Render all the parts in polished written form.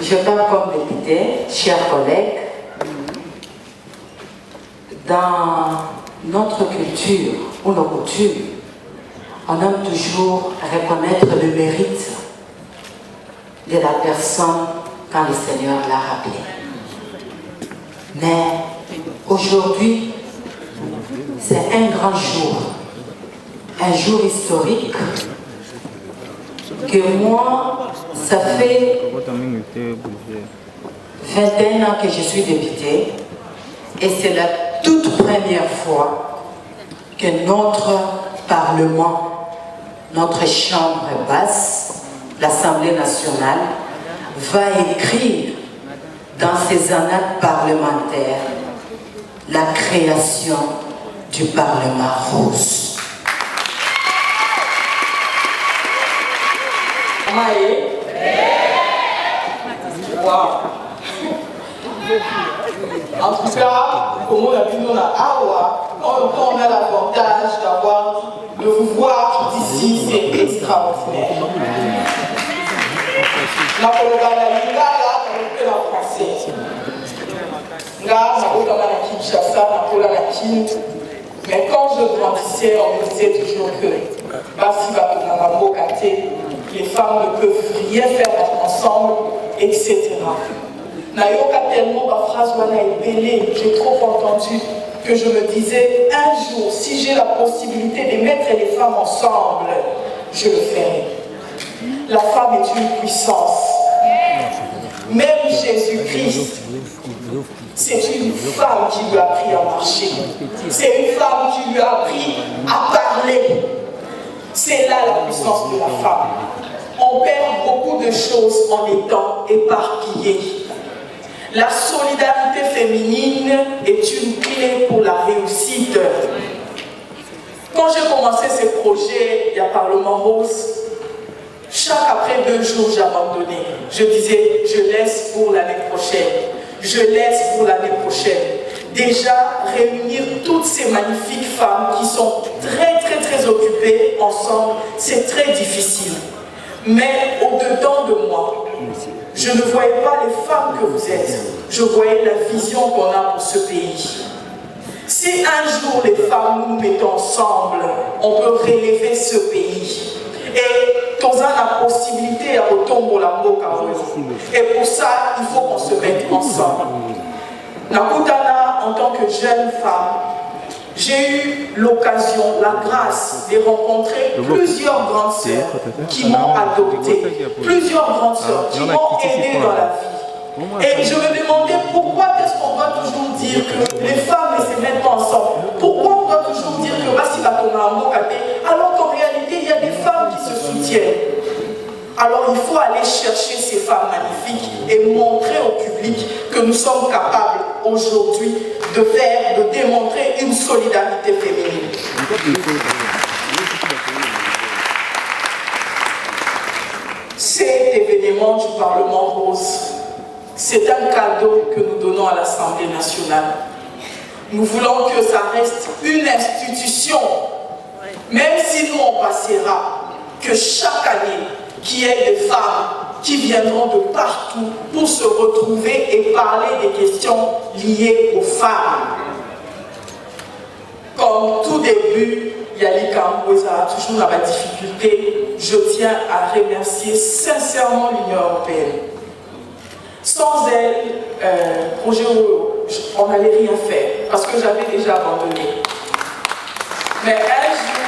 je parle comme député, chers collègues. Dans notre culture ou nos coutumes, on aime toujours reconnaître le mérite de la personne quand le Seigneur l'a rappelé. Mais aujourd'hui, c'est un grand jour historique que moi, ça fait 21 ans que je suis députée et c'est la toute première fois que notre Parlement, notre chambre basse, l'Assemblée nationale, va écrire dans ses annales parlementaires la création du Parlement rose. En tout cas, comme on a vu dans la Awa, on a l'avantage de vous voir d'ici, c'est extraordinaire. La mais quand je grandissais, on me disait toujours que les femmes ne peuvent rien faire ensemble, etc. Nayoka tellement ma phrase j'ai trop entendu que je me disais un jour, si j'ai la possibilité de mettre les femmes ensemble, je le ferai. La femme est une puissance. Même Jésus-Christ, c'est une femme qui lui a appris à marcher. C'est une femme qui lui a appris à parler. C'est là la puissance de la femme. On perd beaucoup de choses en étant éparpillés. La solidarité féminine est une clé pour la réussite. Quand j'ai commencé ce projet, il y a Parlement Rose, après 2 jours, j'ai abandonné. Je disais, je laisse pour l'année prochaine. Je laisse pour l'année prochaine. Déjà, réunir toutes ces magnifiques femmes qui sont très occupées ensemble, c'est très difficile. Mais au-dedans de moi, je ne voyais pas les femmes que vous êtes. Je voyais la vision qu'on a pour ce pays. Si un jour les femmes nous mettons ensemble, on peut relever ce pays. Et tous la possibilité à retomber la mboka. Et pour ça, il faut qu'on se mette ensemble. Nakutana, en tant que jeune femme, j'ai eu l'occasion, la grâce de rencontrer plusieurs grandes sœurs qui m'ont adoptée, plusieurs grandes sœurs qui m'ont aidée dans la vie. Et je me demandais pourquoi est-ce qu'on doit toujours dire que les femmes ne se mettent pas ensemble. Pourquoi on doit toujours dire que alors qu'en réalité il y a des femmes qui se soutiennent. Alors il faut aller chercher ces femmes magnifiques et montrer au public que nous sommes capables aujourd'hui de démontrer une solidarité féminine. Cet événement du Parlement Rose, c'est un cadeau que nous donnons à l'Assemblée nationale. Nous voulons que ça reste une institution, même si nous on passera, que chaque année, qu'il y ait des femmes qui viendront de partout pour se retrouver et parler des questions liées aux femmes. Comme tout début, Yali Kambouza a toujours dans la difficulté, je tiens à remercier sincèrement l'Union européenne. Sans elle, projet on n'allait rien faire parce que j'avais déjà abandonné. Mais un jour,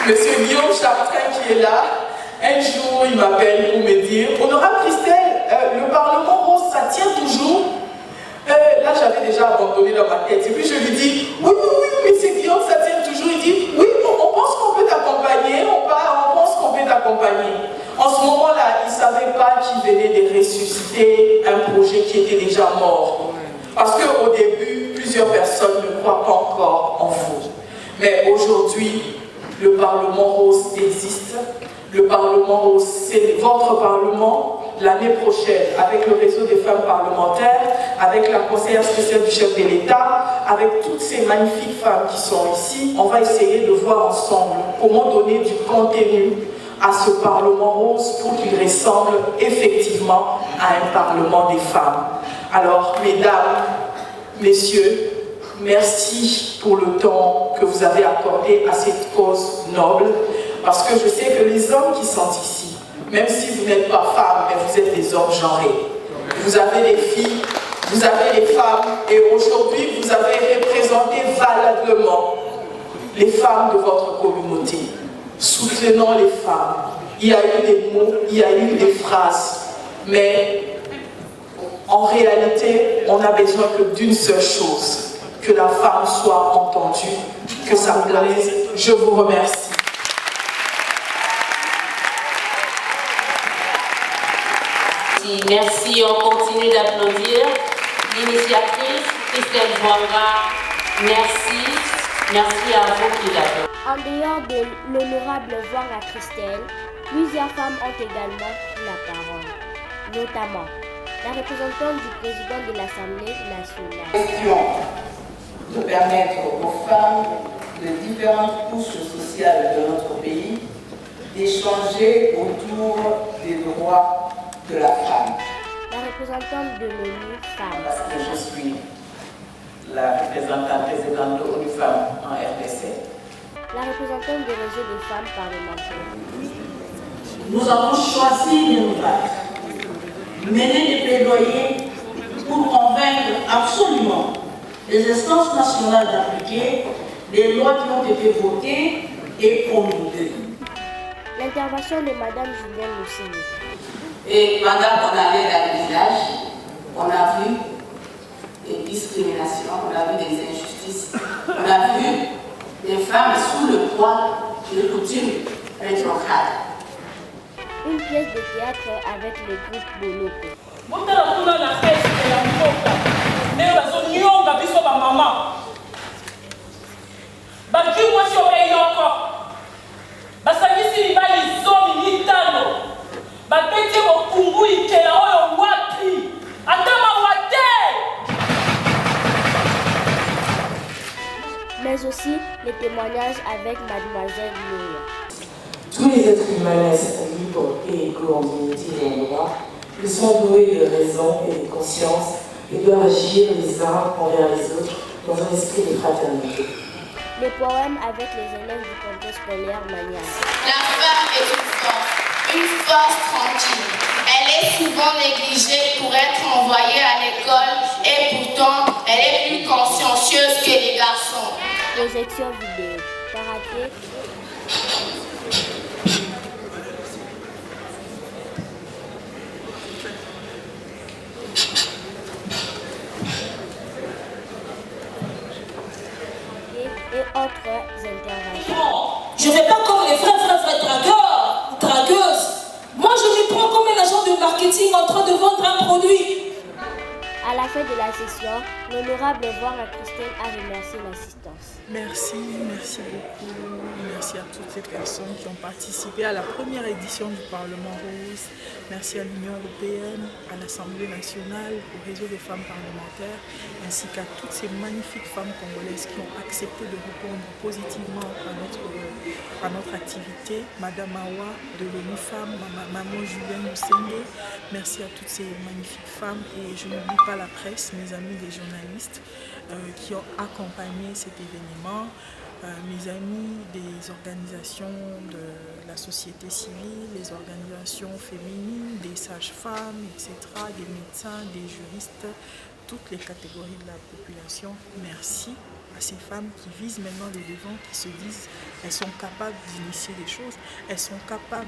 M. Guillaume Chartrain qui est là, un jour il m'appelle pour me dire « Honorable Christelle, le Parlement Rose, ça tient toujours ?» Là j'avais déjà abandonné dans ma tête. Et puis je lui dis « Oui, M. Guillaume, ça tient toujours. » Il dit « Oui, on pense qu'on peut t'accompagner, on pense qu'on peut t'accompagner. » En ce moment-là, il ne savait pas qu'il venait de ressusciter un projet qui était déjà mort. Parce qu'au début, plusieurs personnes ne croient pas encore en vous. Mais aujourd'hui, le Parlement Rose existe. Le Parlement Rose, c'est votre Parlement. L'année prochaine, avec le réseau des femmes parlementaires, avec la conseillère spéciale du chef de l'État, avec toutes ces magnifiques femmes qui sont ici, on va essayer de voir ensemble comment donner du contenu à ce Parlement rose pour qu'il ressemble effectivement à un Parlement des femmes. Alors, mesdames, messieurs, merci pour le temps que vous avez accordé à cette cause noble, parce que je sais que les hommes qui sont ici, même si vous n'êtes pas femmes, mais vous êtes des hommes genrés, vous avez des filles, vous avez des femmes, et aujourd'hui vous avez représenté valablement les femmes de votre communauté. Soutenons les femmes. Il y a eu des mots, il y a eu des phrases, mais en réalité, on n'a besoin que d'une seule chose, que la femme soit entendue, que ça plaise. Je vous remercie. Merci, on continue d'applaudir l'initiatrice Christelle Voira. Merci, merci à vous qui l'avez. En dehors de l'honorable Voira Christelle, plusieurs femmes ont également pris la parole, notamment la représentante du président de l'Assemblée nationale. Question de permettre aux femmes de différentes couches sociales de notre pays d'échanger autour des droits de la femme. La représentante de l'ONU Femmes. Parce que je suis la représentante présidente de l'ONU Femmes en RDC. La représentante du réseau des femmes parlementaires. Nous avons choisi de nous battre, mener des plaidoyers pour convaincre absolument les instances nationales d'appliquer les lois qui ont été votées et promulguées. L'intervention de Madame Julienne Lucini. Et pendant qu'on avait dans le village, on a vu des discriminations, on a vu des injustices, on a vu des femmes sous le poids de coutumes rétrogrades. Une pièce de théâtre avec le groupe Boloko. Mais aussi les témoignages avec Mademoiselle Noya. Tous les êtres humains naissent libres et égaux en dignité et en droit. Ils sont doués de raison et de conscience et doivent agir les uns envers les autres dans un esprit de fraternité. Les poèmes avec les élèves du complexe scolaire Manial. La femme est une force tranquille. Elle est souvent négligée pour être envoyée à l'école et pourtant elle est plus consciencieuse que les garçons. Projection vidéo, karaté. Et autres interventions. Je ne fais pas comme les frères dragueurs ou dragueuses. Moi, je me prends comme un agent de marketing en train de vendre un produit. À la fin de la session, l'honorable Voira Christelle a remercié l'assistance. Merci beaucoup. Merci à toutes les personnes qui ont participé à la première édition du Parlement rose. Merci à l'Union européenne, à l'Assemblée nationale, au réseau des femmes parlementaires, ainsi qu'à toutes ces magnifiques femmes congolaises qui ont accepté de répondre positivement à notre activité. Madame Awa de l'ONU Femmes, Maman Julienne Lucini. Merci à toutes ces magnifiques femmes et je n'oublie pas la presse, mes amis les journalistes qui ont accompagné cet événement, mes amis des organisations de la société civile, les organisations féminines, des sages-femmes, etc., des médecins, des juristes, toutes les catégories de la population. Merci à ces femmes qui visent maintenant les devants, qui se disent elles sont capables d'initier des choses, elles sont capables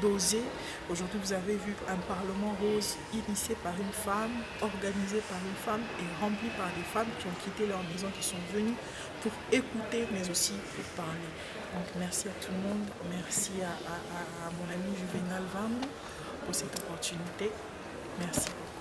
d'oser. Aujourd'hui, vous avez vu un Parlement rose initié par une femme, organisé par une femme et rempli par des femmes qui ont quitté leur maison, qui sont venues pour écouter, mais aussi pour parler. Donc merci à tout le monde, merci à mon ami Juvenal Vambo pour cette opportunité. Merci beaucoup.